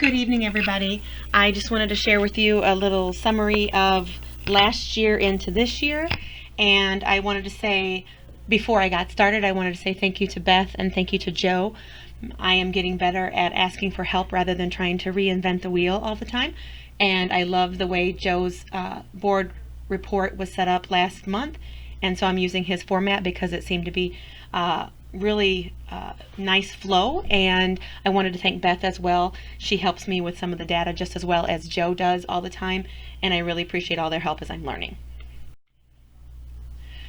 Good evening, everybody. I just wanted to share with you a little summary of last year into this year. And I wanted to say, before I got started, I wanted to say thank you to Beth and thank you to Joe. I am getting better at asking for help rather than trying to reinvent the wheel all the time. And I love the way Joe's board report was set up last month. And so I'm using his format because it seemed to be really nice flow, and I wanted to thank Beth as well. She helps me with some of the data just as well as Joe does all the time, and I really appreciate all their help as I'm learning.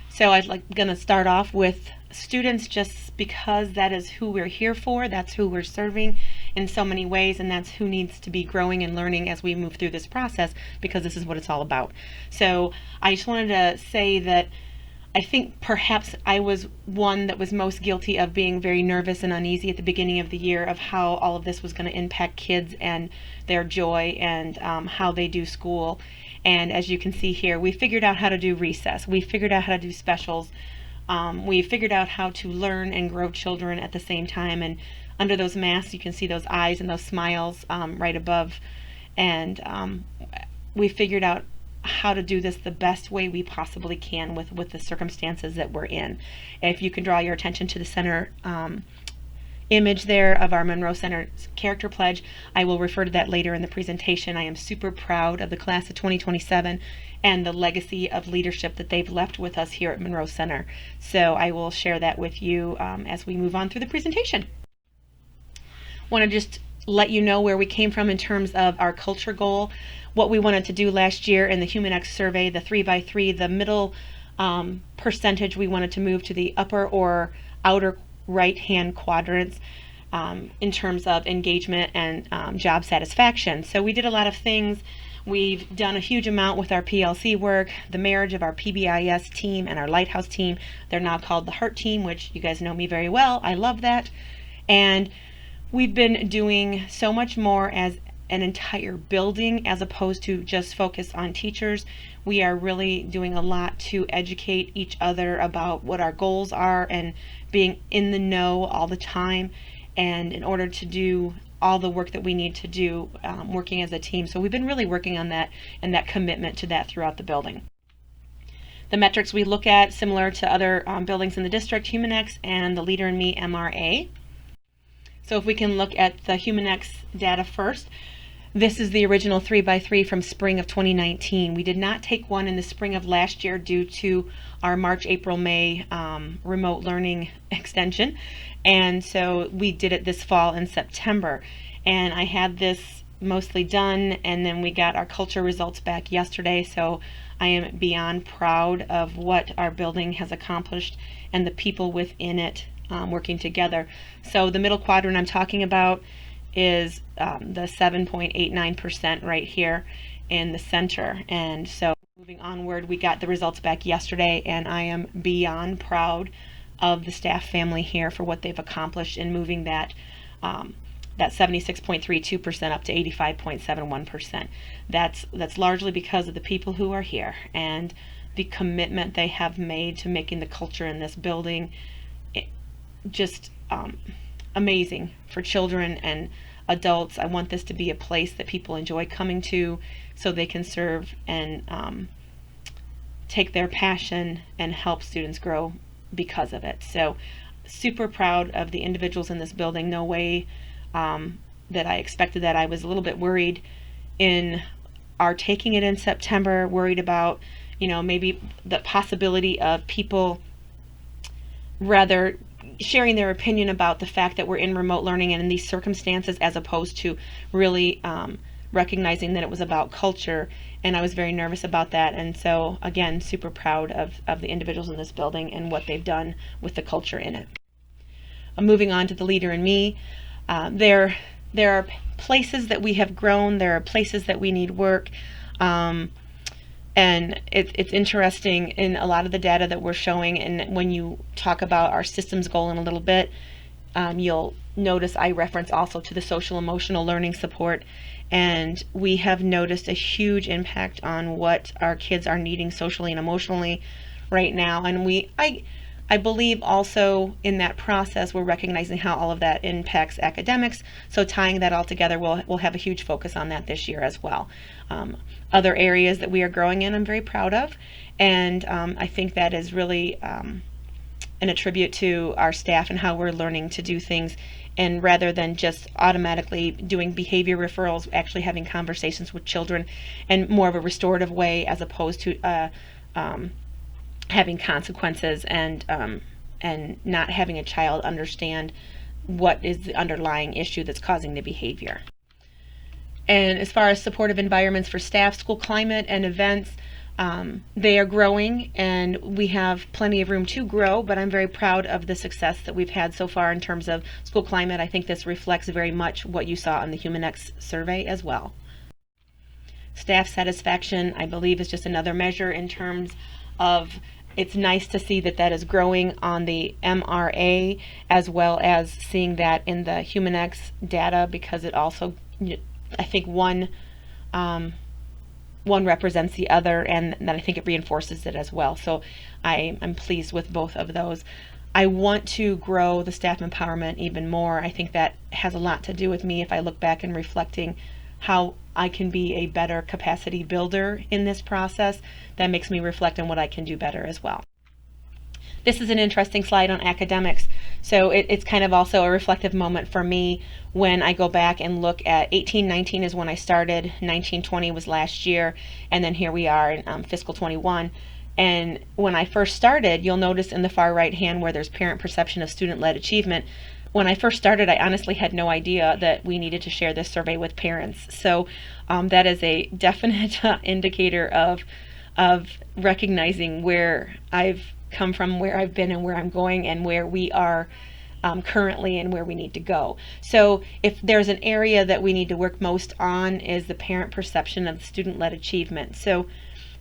So I'm going to start off with students just because that is who we're here for, that's who we're serving in so many ways, and that's who needs to be growing and learning as we move through this process, because this is what it's all about. So I just wanted to say that I think perhaps I was one that was most guilty of being very nervous and uneasy at the beginning of the year of how all of this was going to impact kids and their joy and how they do school. And as you can see here, we figured out how to do recess. We figured out how to do specials. We figured out how to learn and grow children at the same time. And under those masks, you can see those eyes and those smiles right above. And we figured out how to do this the best way we possibly can with the circumstances that we're in. If you can draw your attention to the center image there of our Monroe Center character pledge, I will refer to that later in the presentation. I am super proud of the class of 2027 and the legacy of leadership that they've left with us here at Monroe Center. So I will share that with you as we move on through the presentation. Want to just let you know where we came from in terms of our culture goal, what we wanted to do last year in the HumanX survey, the 3x3, the middle percentage we wanted to move to the upper or outer right-hand quadrants in terms of engagement and job satisfaction. So we did a lot of things. We've done a huge amount with our PLC work, the marriage of our PBIS team and our Lighthouse team. They're now called the Heart team, which you guys know me very well. I love that. And we've been doing so much more as an entire building as opposed to just focus on teachers. We are really doing a lot to educate each other about what our goals are and being in the know all the time, and in order to do all the work that we need to do working as a team. So we've been really working on that and that commitment to that throughout the building. The metrics we look at, similar to other buildings in the district, HumanX and the Leader in Me MRA. So if we can look at the HumanX data first, this is the original 3x3 from spring of 2019. We did not take one in the spring of last year due to our March, April, May remote learning extension. And so we did it this fall in September. And I had this mostly done, and then we got our culture results back yesterday. So I am beyond proud of what our building has accomplished and the people within it working together. So the middle quadrant I'm talking about is the 7.89% right here in the center. And so moving onward, we got the results back yesterday, and I am beyond proud of the staff family here for what they've accomplished in moving that 76.32% up to 85.71%. That's largely because of the people who are here and the commitment they have made to making the culture in this building just amazing for children and adults. I want this to be a place that people enjoy coming to so they can serve and take their passion and help students grow because of it. So super proud of the individuals in this building. No way that I expected that. I was a little bit worried in our taking it in September, worried about, maybe the possibility of people rather sharing their opinion about the fact that we're in remote learning and in these circumstances, as opposed to really recognizing that it was about culture. And I was very nervous about that. And so again, super proud of the individuals in this building and what they've done with the culture in it. Moving on to the Leader in Me. There are places that we have grown. There are places that we need work. And it's interesting in a lot of the data that we're showing, and when you talk about our systems goal in a little bit, you'll notice I reference also to the social emotional learning support, and we have noticed a huge impact on what our kids are needing socially and emotionally right now. And I believe also in that process, we're recognizing how all of that impacts academics. So tying that all together, we'll have a huge focus on that this year as well. Other areas that we are growing in, I'm very proud of. And I think that is really an attribute to our staff and how we're learning to do things. And rather than just automatically doing behavior referrals, actually having conversations with children in more of a restorative way, as opposed to having consequences and not having a child understand what is the underlying issue that's causing the behavior. And as far as supportive environments for staff, school climate and events, they are growing, and we have plenty of room to grow, but I'm very proud of the success that we've had so far in terms of school climate. I think this reflects very much what you saw in the HumanX survey as well. Staff satisfaction, I believe, is just another measure in terms of, it's nice to see that that is growing on the MRA, as well as seeing that in the HumanX data, because it also, I think one represents the other, and then I think it reinforces it as well. So I'm pleased with both of those. I want to grow the staff empowerment even more. I think that has a lot to do with me if I look back and reflecting how I can be a better capacity builder in this process. That makes me reflect on what I can do better as well. This is an interesting slide on academics. So it's kind of also a reflective moment for me when I go back and look at 18-19 is when I started, 19-20 was last year, and then here we are in fiscal 21. And when I first started, you'll notice in the far right hand where there's parent perception of student-led achievement. When I first started, I honestly had no idea that we needed to share this survey with parents. So that is a definite indicator of recognizing where I've come from, where I've been, and where I'm going, and where we are currently and where we need to go. So if there's an area that we need to work most on, is the parent perception of student-led achievement. So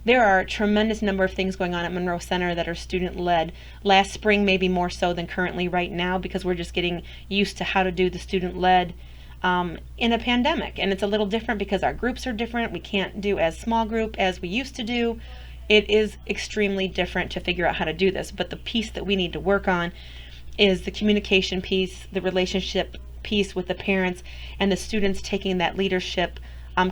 there are a tremendous number of things going on at Monroe Center that are student-led. Last spring, maybe more so than currently right now, because we're just getting used to how to do the student-led in a pandemic. And it's a little different because our groups are different. We can't do as small group as we used to do. It is extremely different to figure out how to do this. But the piece that we need to work on is the communication piece, the relationship piece with the parents, and the students taking that leadership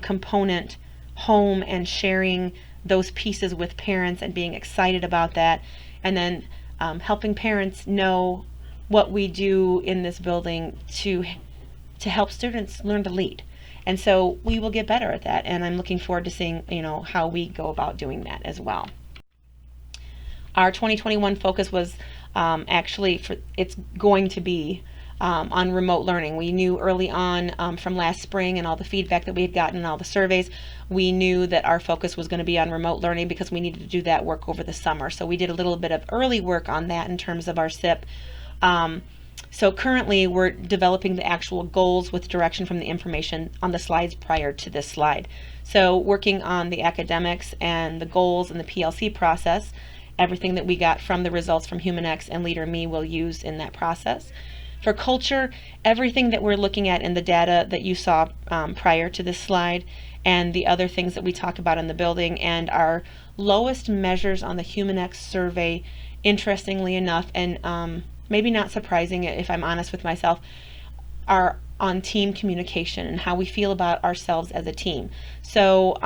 component home and sharing those pieces with parents and being excited about that, and then helping parents know what we do in this building to help students learn to lead. And so we will get better at that, and I'm looking forward to seeing how we go about doing that as well. Our 2021 focus was it's going to be on remote learning. We knew early on from last spring and all the feedback that we had gotten and all the surveys, we knew that our focus was going to be on remote learning because we needed to do that work over the summer. So we did a little bit of early work on that in terms of our SIP. So currently we're developing the actual goals with direction from the information on the slides prior to this slide. So working on the academics and the goals and the PLC process, everything that we got from the results from HumanX and Leader Me will use in that process. For culture, everything that we're looking at in the data that you saw prior to this slide, and the other things that we talk about in the building, and our lowest measures on the HumanX survey, interestingly enough, and maybe not surprising if I'm honest with myself, are on team communication and how we feel about ourselves as a team. So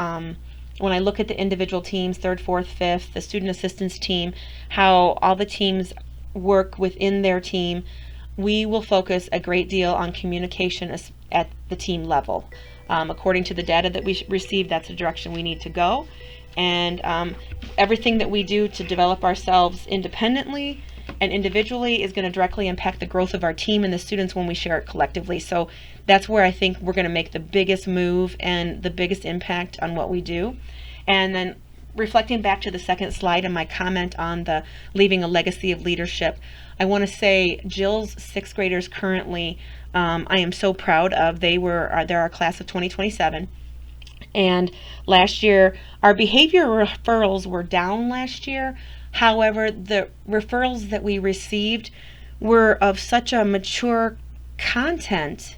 when I look at the individual teams, 3rd, 4th, 5th, the student assistance team, how all the teams work within their team, we will focus a great deal on communication at the team level. According to the data that we received, that's the direction we need to go. And everything that we do to develop ourselves independently and individually is going to directly impact the growth of our team and the students when we share it collectively. So that's where I think we're going to make the biggest move and the biggest impact on what we do. And then reflecting back to the second slide and my comment on the leaving a legacy of leadership, I want to say Jill's 6th graders currently, I am so proud of. They're our class of 2027. And last year, our behavior referrals were down last year. However, the referrals that we received were of such a mature content.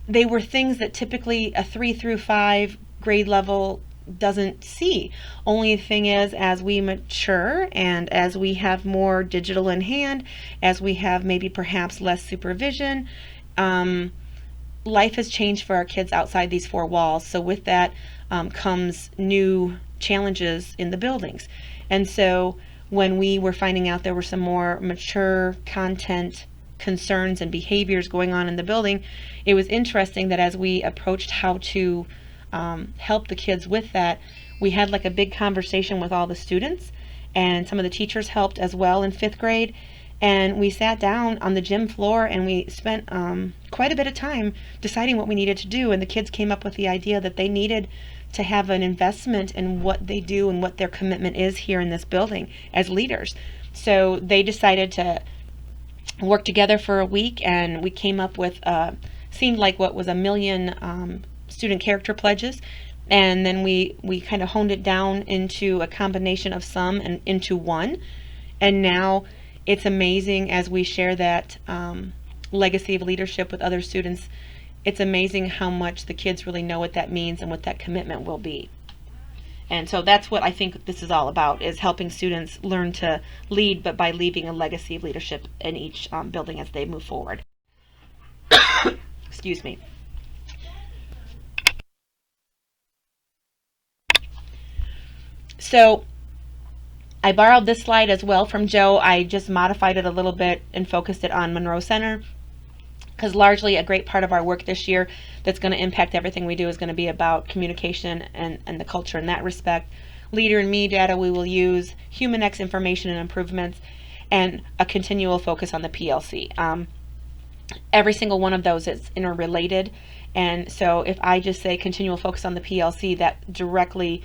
They were things that typically a 3 through 5 grade level doesn't see. Only thing is, as we mature and as we have more digital in hand, as we have maybe perhaps less supervision, life has changed for our kids outside these four walls. So with that comes new challenges in the buildings. And so when we were finding out there were some more mature content concerns and behaviors going on in the building, it was interesting that as we approached how to help the kids with that, we had like a big conversation with all the students, and some of the teachers helped as well in 5th grade. And we sat down on the gym floor and we spent quite a bit of time deciding what we needed to do. And the kids came up with the idea that they needed to have an investment in what they do and what their commitment is here in this building as leaders. So they decided to work together for a week, and we came up with seemed like what was 1 million student character pledges. And then we kind of honed it down into a combination of some and into one. And now it's amazing as we share that legacy of leadership with other students. It's amazing how much the kids really know what that means and what that commitment will be. And so that's what I think this is all about, is helping students learn to lead, but by leaving a legacy of leadership in each building as they move forward. Excuse me. So I borrowed this slide as well from Joe. I just modified it a little bit and focused it on Monroe Center, because largely a great part of our work this year that's going to impact everything we do is going to be about communication and the culture in that respect. Leader and Me data we will use, Human X information and improvements, and a continual focus on the PLC. Every single one of those is interrelated, and so if I just say continual focus on the PLC, that directly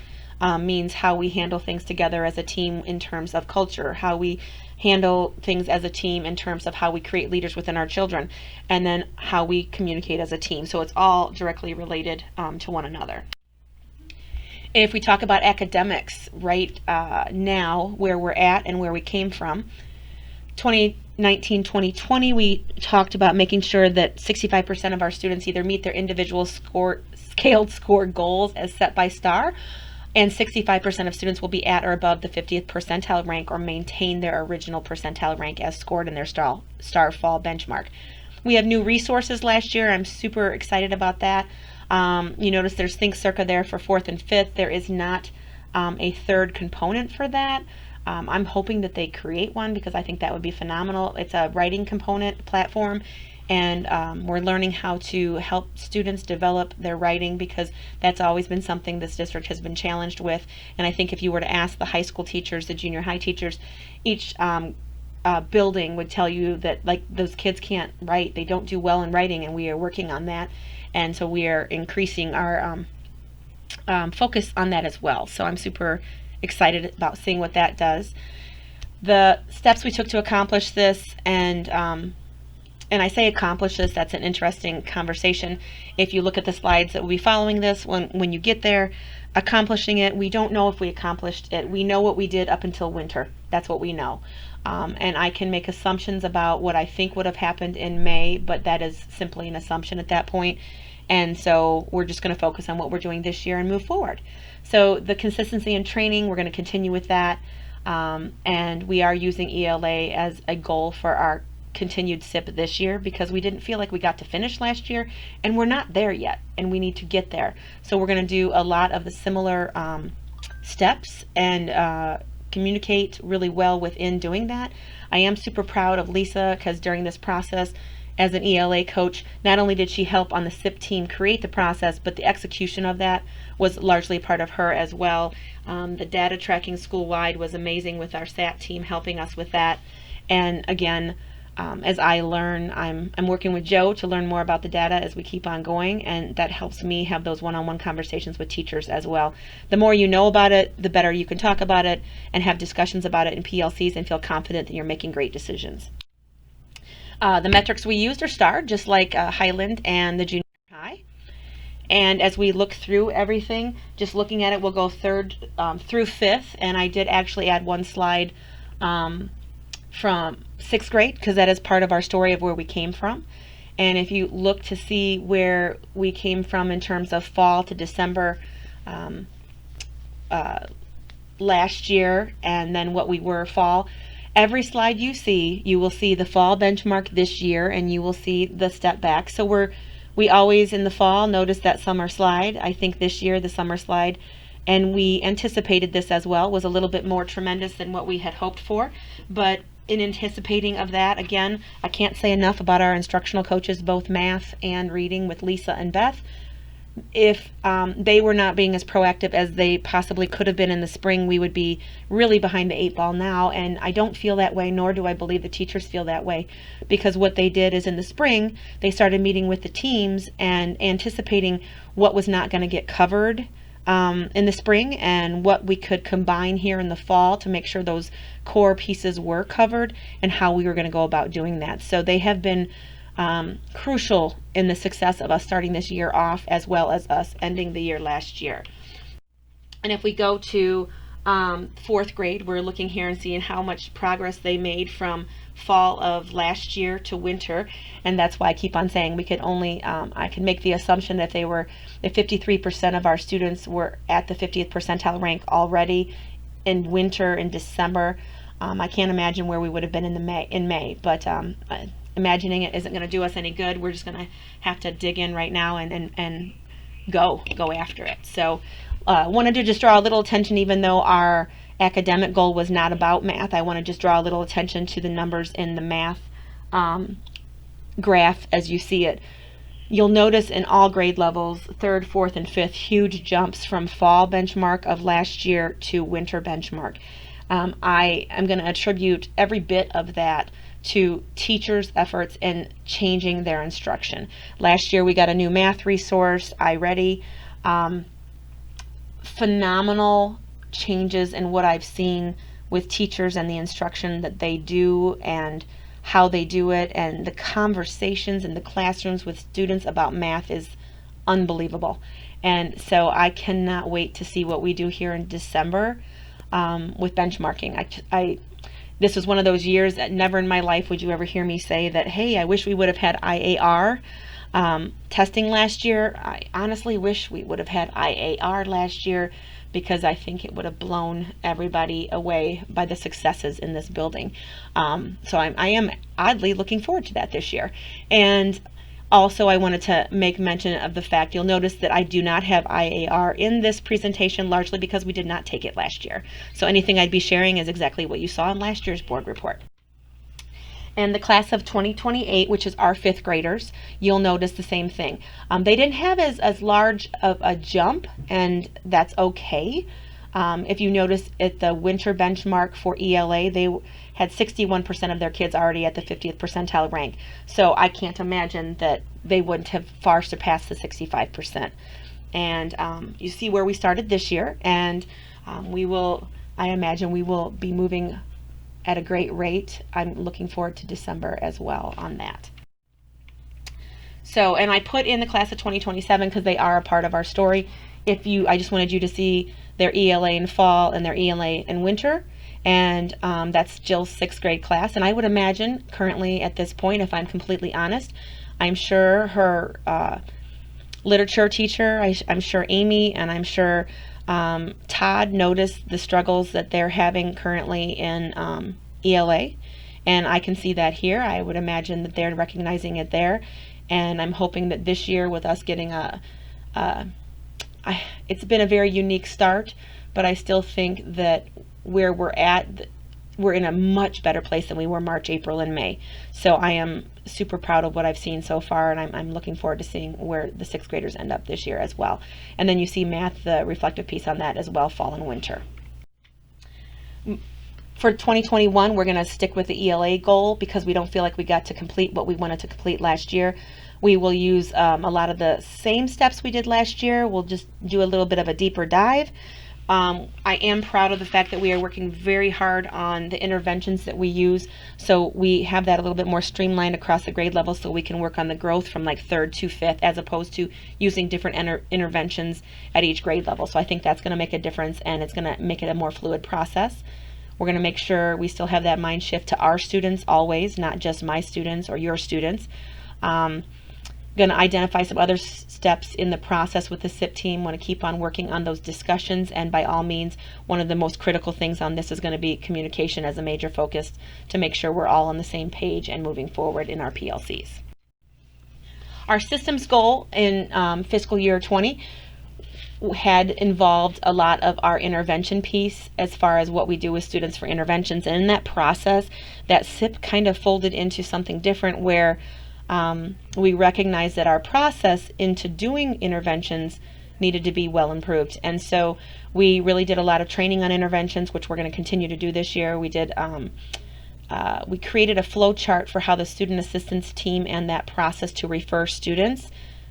means how we handle things together as a team in terms of culture, how we handle things as a team in terms of how we create leaders within our children, and then how we communicate as a team. So it's all directly related to one another. If we talk about academics right now, where we're at and where we came from, 2019-2020, we talked about making sure that 65% of our students either meet their individual scaled score goals as set by STAR, and 65% of students will be at or above the 50th percentile rank or maintain their original percentile rank as scored in their STAR fall benchmark. We have new resources last year. I'm super excited about that. You notice there's Think Circa there for 4th and 5th. There is not a third component for that. I'm hoping that they create one, because I think that would be phenomenal. It's a writing component platform, and we're learning how to help students develop their writing, because that's always been something this district has been challenged with. And I think if you were to ask the high school teachers, the junior high teachers, each building would tell you that like those kids can't write, they don't do well in writing, and we are working on that. And so we are increasing our focus on that as well. So I'm super excited about seeing what that does. The steps we took to accomplish this, and I say accomplish this, that's an interesting conversation. If you look at the slides that will be following this, when you get there, accomplishing it, we don't know if we accomplished it. We know what we did up until winter. That's what we know. And I can make assumptions about what I think would have happened in May, but that is simply an assumption at that point. And so we're just going to focus on what we're doing this year and move forward. So the consistency in training, we're going to continue with that. And we are using ELA as a goal for our continued SIP this year, because we didn't feel like we got to finish last year, and we're not there yet, and we need to get there. So we're going to do a lot of the similar steps and communicate really well within doing that. I am super proud of Lisa, because during this process as an ELA coach, not only did she help on the SIP team create the process, but the execution of that was largely part of her as well. The data tracking school-wide was amazing with our SAT team helping us with that. And again, as I learn, I'm working with Joe to learn more about the data as we keep on going, and that helps me have those one-on-one conversations with teachers as well. The more you know about it, the better you can talk about it and have discussions about it in PLCs and feel confident that you're making great decisions. The metrics we used are STAR, just like Highland and the junior high. And as we look through everything, just looking at it, we'll go 3rd through 5th, and I did actually add one slide from 6th grade, because that is part of our story of where we came from. And if you look to see where we came from in terms of fall to December, last year and then what we were fall. Every slide you see, you will see the fall benchmark this year, and you will see the step back. So we always in the fall notice that summer slide. I think this year the summer slide, and we anticipated this as well, was a little bit more tremendous than what we had hoped for. But in anticipating of that, again, I can't say enough about our instructional coaches, both math and reading with Lisa and Beth. If they were not being as proactive as they possibly could have been in the spring, we would be really behind the 8 ball now. And I don't feel that way, nor do I believe the teachers feel that way, because what they did is in the spring, they started meeting with the teams and anticipating what was not going to get covered in the spring and what we could combine here in the fall to make sure those core pieces were covered and how we were going to go about doing that. So they have been crucial in the success of us starting this year off, as well as us ending the year last year. And if we go to 4th grade, we're looking here and seeing how much progress they made from fall of last year to winter. And that's why I keep on saying we could only, I can make the assumption that if 53% of our students were at the 50th percentile rank already in winter in December. I can't imagine where we would have been in May, but imagining it isn't going to do us any good. We're just going to have to dig in right now and go after it. So wanted to just draw a little attention, even though our academic goal was not about math. I want to just draw a little attention to the numbers in the math graph as you see it. You'll notice in all grade levels, 3rd, 4th, and 5th, huge jumps from fall benchmark of last year to winter benchmark. I am going to attribute every bit of that to teachers' efforts in changing their instruction. Last year we got a new math resource, iReady. Phenomenal changes in what I've seen with teachers and the instruction that they do and how they do it, and the conversations in the classrooms with students about math is unbelievable. And so I cannot wait to see what we do here in December with benchmarking. This was one of those years that never in my life would you ever hear me say that, hey, I wish we would have had IAR testing last year. I honestly wish we would have had IAR last year, because I think it would have blown everybody away by the successes in this building. So I am oddly looking forward to that this year. And also I wanted to make mention of the fact, you'll notice that I do not have IAR in this presentation, largely because we did not take it last year. So anything I'd be sharing is exactly what you saw in last year's board report. And the class of 2028, which is our 5th graders, you'll notice the same thing. They didn't have as large of a jump, and that's okay. If you notice at the winter benchmark for ELA, they had 61% of their kids already at the 50th percentile rank. So I can't imagine that they wouldn't have far surpassed the 65%. And you see where we started this year, and I imagine we will be moving at a great rate. I'm looking forward to December as well on that. So, and I put in the class of 2027 because they are a part of our story. I just wanted you to see their ELA in fall and their ELA in winter, and that's Jill's 6th grade class. And I would imagine currently at this point, if I'm completely honest, I'm sure her literature teacher, I'm sure Amy, and I'm sure Todd noticed the struggles that they're having currently in ELA, and I can see that here. I would imagine that they're recognizing it there, and I'm hoping that this year with us getting it's been a very unique start, but I still think that where we're at, we're in a much better place than we were March, April, and May. So I am super proud of what I've seen so far, and I'm looking forward to seeing where the 6th graders end up this year as well. And then you see math, the reflective piece on that as well, fall and winter. For 2021, we're going to stick with the ELA goal because we don't feel like we got to complete what we wanted to complete last year. We will use a lot of the same steps we did last year. We'll just do a little bit of a deeper dive. I am proud of the fact that we are working very hard on the interventions that we use, so we have that a little bit more streamlined across the grade level, so we can work on the growth from like 3rd to 5th as opposed to using different interventions at each grade level. So I think that's going to make a difference, and it's going to make it a more fluid process. We're going to make sure we still have that mind shift to our students always, not just my students or your students. going to identify some other steps in the process with the SIP team. Want to keep on working on those discussions, and by all means, one of the most critical things on this is going to be communication as a major focus to make sure we're all on the same page and moving forward in our PLCs. Our systems goal in fiscal year 20 had involved a lot of our intervention piece as far as what we do with students for interventions, and in that process, that SIP kind of folded into something different where we recognized that our process into doing interventions needed to be well improved. And so we really did a lot of training on interventions, which we're going to continue to do this year. We did we created a flow chart for how the student assistance team and that process to refer students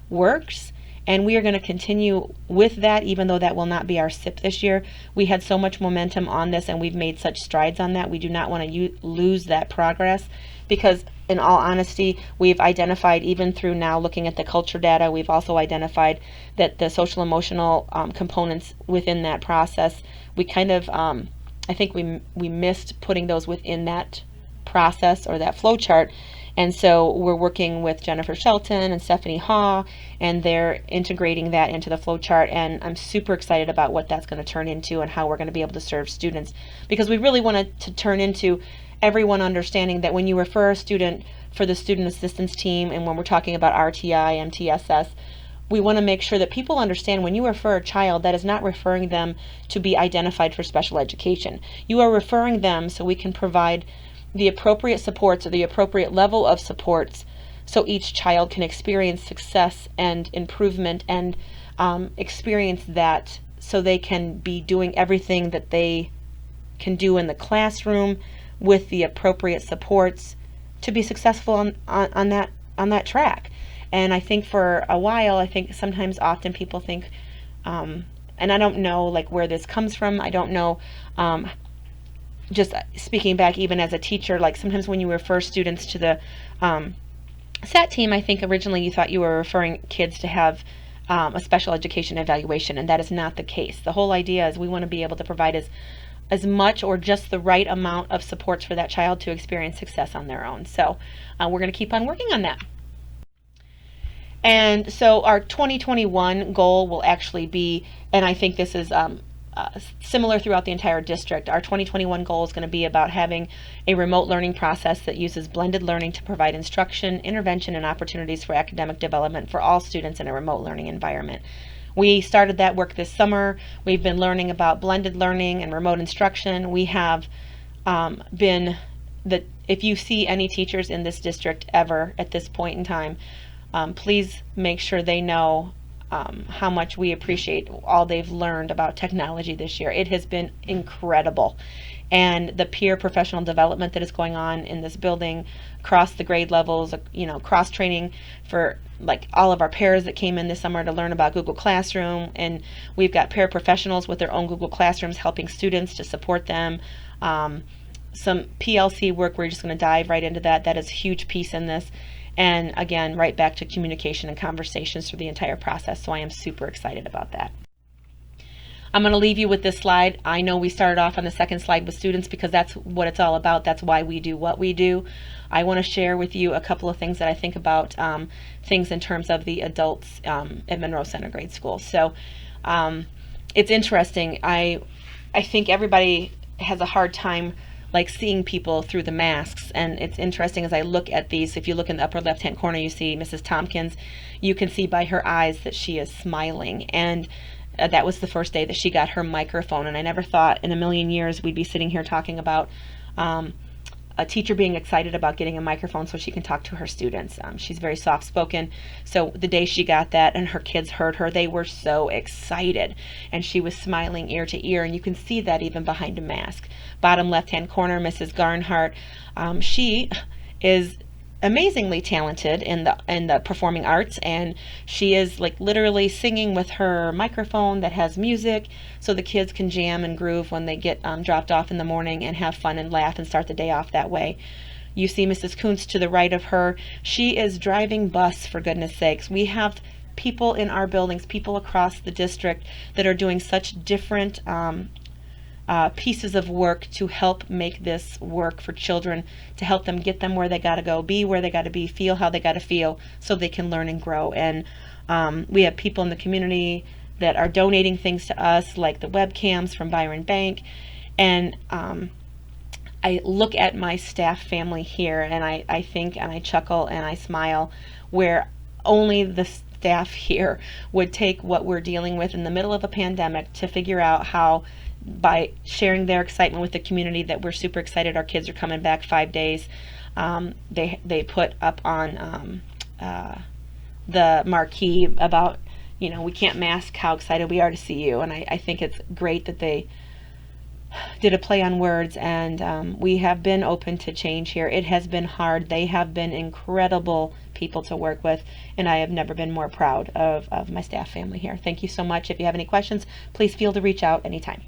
works. And we are going to continue with that, even though that will not be our SIP this year. We had so much momentum on this, and we've made such strides on that. We do not want to lose that progress, because in all honesty, we've identified, even through now looking at the culture data, we've also identified that the social emotional components within that process, we kind of, I think we missed putting those within that process or that flow chart. And so we're working with Jennifer Shelton and Stephanie Haw, and they're integrating that into the flow chart. And I'm super excited about what that's going to turn into and how we're going to be able to serve students, because we really want it to turn into everyone understanding that when you refer a student for the student assistance team, and when we're talking about RTI, MTSS, we want to make sure that people understand when you refer a child, that is not referring them to be identified for special education. You are referring them so we can provide the appropriate supports or the appropriate level of supports so each child can experience success and improvement and experience that, so they can be doing everything that they can do in the classroom with the appropriate supports to be successful on that track. And I think for a while, I think sometimes often people think, and I don't know like where this comes from, I don't know, just speaking back even as a teacher, like sometimes when you refer students to the SAT team, I think originally you thought you were referring kids to have a special education evaluation, and that is not the case. The whole idea is we want to be able to provide as much or just the right amount of supports for that child to experience success on their own. So we're going to keep on working on that. And so our 2021 goal will actually be, and I think this is similar throughout the entire district, our 2021 goal is going to be about having a remote learning process that uses blended learning to provide instruction, intervention, and opportunities for academic development for all students in a remote learning environment. We started that work this summer. We've been learning about blended learning and remote instruction. We have if you see any teachers in this district ever at this point in time, please make sure they know how much we appreciate all they've learned about technology this year. It has been incredible. And the peer professional development that is going on in this building across the grade levels, cross training for like all of our pairs that came in this summer to learn about Google Classroom. And we've got paraprofessionals with their own Google Classrooms helping students to support them. Some PLC work, we're just going to dive right into that. That is a huge piece in this. And again, right back to communication and conversations through the entire process. So I am super excited about that. I'm going to leave you with this slide. I know we started off on the second slide with students because that's what it's all about. That's why we do what we do. I want to share with you a couple of things that I think about, things in terms of the adults at Monroe Center Grade School. So it's interesting. I think everybody has a hard time like seeing people through the masks, and it's interesting as I look at these. If you look in the upper left hand corner, you see Mrs. Tompkins. You can see by her eyes that she is smiling, and that was the first day that she got her microphone. And I never thought in a million years we'd be sitting here talking about a teacher being excited about getting a microphone so she can talk to her students. She's very soft spoken, so the day she got that and her kids heard her, they were so excited, and she was smiling ear to ear, and you can see that even behind a mask. Bottom left hand corner, Mrs. Garnhart. She is amazingly talented in the performing arts, and she is like literally singing with her microphone that has music so the kids can jam and groove when they get dropped off in the morning and have fun and laugh and start the day off that way. You see Mrs. Kuntz to the right of her. She is driving bus, for goodness sakes. We have people in our buildings, people across the district that are doing such different pieces of work to help make this work for children, to help them get them where they got to go, be where they got to be, feel how they got to feel, so they can learn and grow. And we have people in the community that are donating things to us, like the webcams from Byron Bank. And I look at my staff family here, and I think, and I chuckle and I smile, where only the staff here would take what we're dealing with in the middle of a pandemic to figure out how, by sharing their excitement with the community, that we're super excited our kids are coming back 5 days. They put up on the marquee about, we can't mask how excited we are to see you. And I think it's great that they did a play on words, and we have been open to change here. It has been hard. They have been incredible people to work with, and I have never been more proud of my staff family here. Thank you so much. If you have any questions, please feel to reach out anytime.